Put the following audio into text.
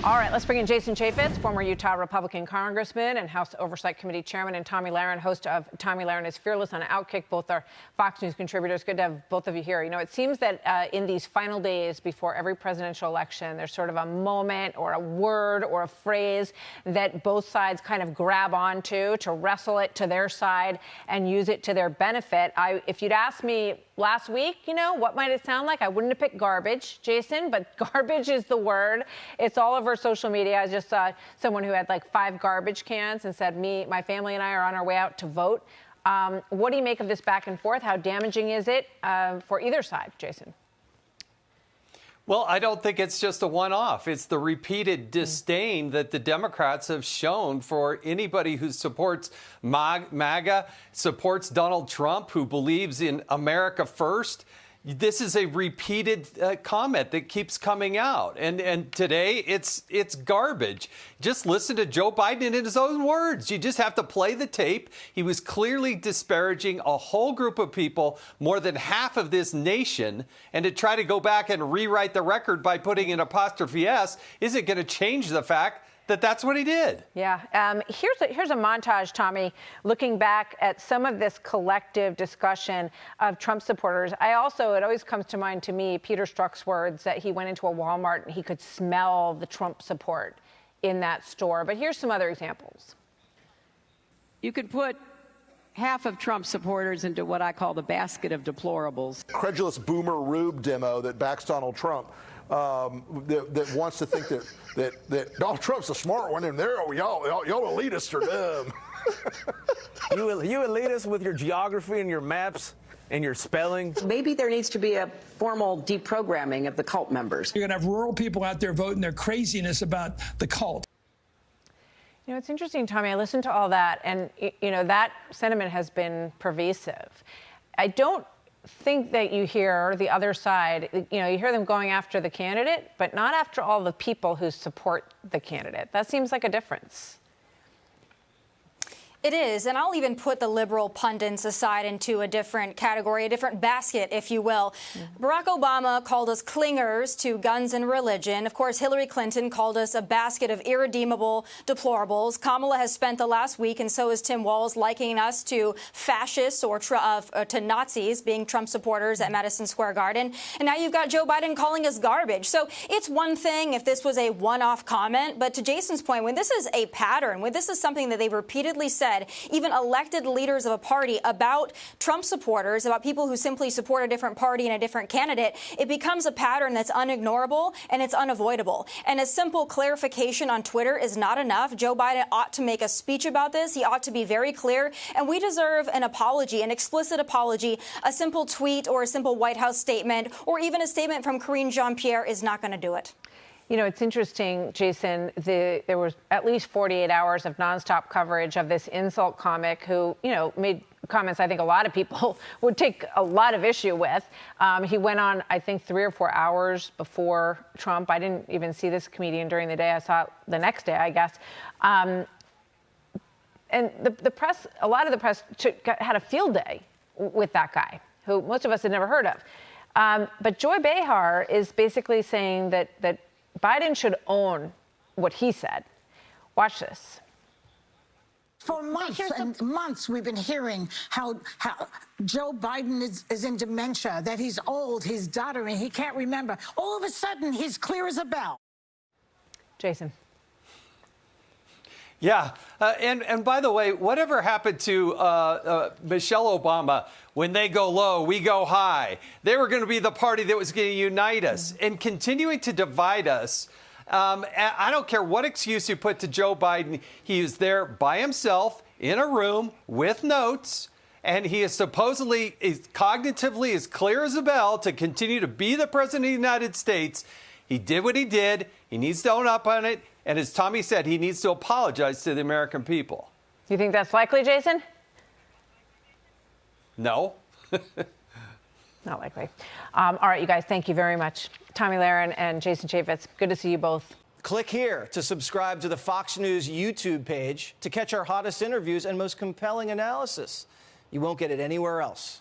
All right, let's bring in Jason Chaffetz, former Utah Republican congressman and House Oversight Committee chairman, and Tomi Lahren, host of Tomi Lahren is Fearless on OutKick. Both are Fox News contributors. Good to have both of you here. You know, it seems that in these final days before every presidential election, there's sort of a moment or a word or a phrase that both sides kind of grab onto to wrestle it to their side and use it to their benefit. If you'd asked me last week, you know, what might it sound like? I wouldn't have picked garbage, Jason, but garbage is the word. It's all over social media. I just saw someone who had like 5 garbage cans and said, my family and I are on our way out to vote. What do you make of this back and forth? How damaging is it for either side, Jason? Well, I don't think it's just a one-off. It's the repeated disdain that the Democrats have shown for anybody who supports MAGA, supports Donald Trump, who believes in America first. This is a repeated comment that keeps coming out. And today, it's garbage. Just listen to Joe Biden in his own words. You just have to play the tape. He was clearly disparaging a whole group of people, more than half of this nation. And to try to go back and rewrite the record by putting an apostrophe S isn't going to change the fact that that's what he did. Yeah. Here's a montage, Tomi, looking back at some of this collective discussion of Trump supporters. It always comes to mind to me, Peter Strzok's words that he went into a Walmart and he could smell the Trump support in that store. But here's some other examples. You could put half of Trump supporters into what I call the basket of deplorables. Credulous boomer Rube demo that backs Donald Trump. That wants to think that Donald Trump's a smart one, and y'all elitists are dumb. You elitists with your geography and your maps and your spelling. Maybe there needs to be a formal deprogramming of the cult members. You're going to have rural people out there voting their craziness about the cult. You know, it's interesting, Tomi. I listened to all that, and, you know, that sentiment has been pervasive. I don't think that you hear the other side, you know, you hear them going after the candidate, but not after all the people who support the candidate. That seems like a difference. It is, and I'll even put the liberal pundits aside into a different category, a different basket, if you will. Barack Obama called us clingers to guns and religion. Of course, Hillary Clinton called us a basket of irredeemable deplorables. Kamala has spent the last week, and so has Tim Walz, likening us to fascists or to Nazis, being Trump supporters at Madison Square Garden. And now you've got Joe Biden calling us garbage. So it's one thing if this was a one-off comment, but to Jason's point, when this is a pattern, when this is something that they've repeatedly said, even elected leaders of a party, about Trump supporters, about people who simply support a different party and a different candidate, it becomes a pattern that's unignorable and it's unavoidable. And a simple clarification on Twitter is not enough. Joe Biden ought to make a speech about this. He ought to be very clear. And we deserve an apology, an explicit apology. A simple tweet or a simple White House statement or even a statement from Karine Jean-Pierre is not going to do it. You know, it's interesting, Jason, there was at least 48 hours of nonstop coverage of this insult comic who, you know, made comments I think a lot of people would take a lot of issue with. He went on, I think, 3 or 4 hours before Trump. I didn't even see this comedian during the day. I saw it the next day, I guess. And the press, a lot of the press had a field day with that guy, who most of us had never heard of. But Joy Behar is basically saying that Biden should own what he said. Watch this. For months and months, we've been hearing how Joe Biden is in dementia, that he's old, he's doddering, he can't remember. All of a sudden, he's clear as a bell. Jason. Yeah. And by the way, whatever happened to Michelle Obama, when they go low, we go high? They were going to be the party that was going to unite us. And continuing to divide us, I don't care what excuse you put to Joe Biden. He is there by himself in a room with notes. And he is supposedly cognitively as clear as a bell to continue to be the president of the United States. He did what he did. He needs to own up on it. And as Tomi said, he needs to apologize to the American people. You think that's likely, Jason? No. Not likely. All right, you guys, thank you very much. Tomi Lahren and Jason Chaffetz, good to see you both. Click here to subscribe to the Fox News YouTube page to catch our hottest interviews and most compelling analysis. You won't get it anywhere else.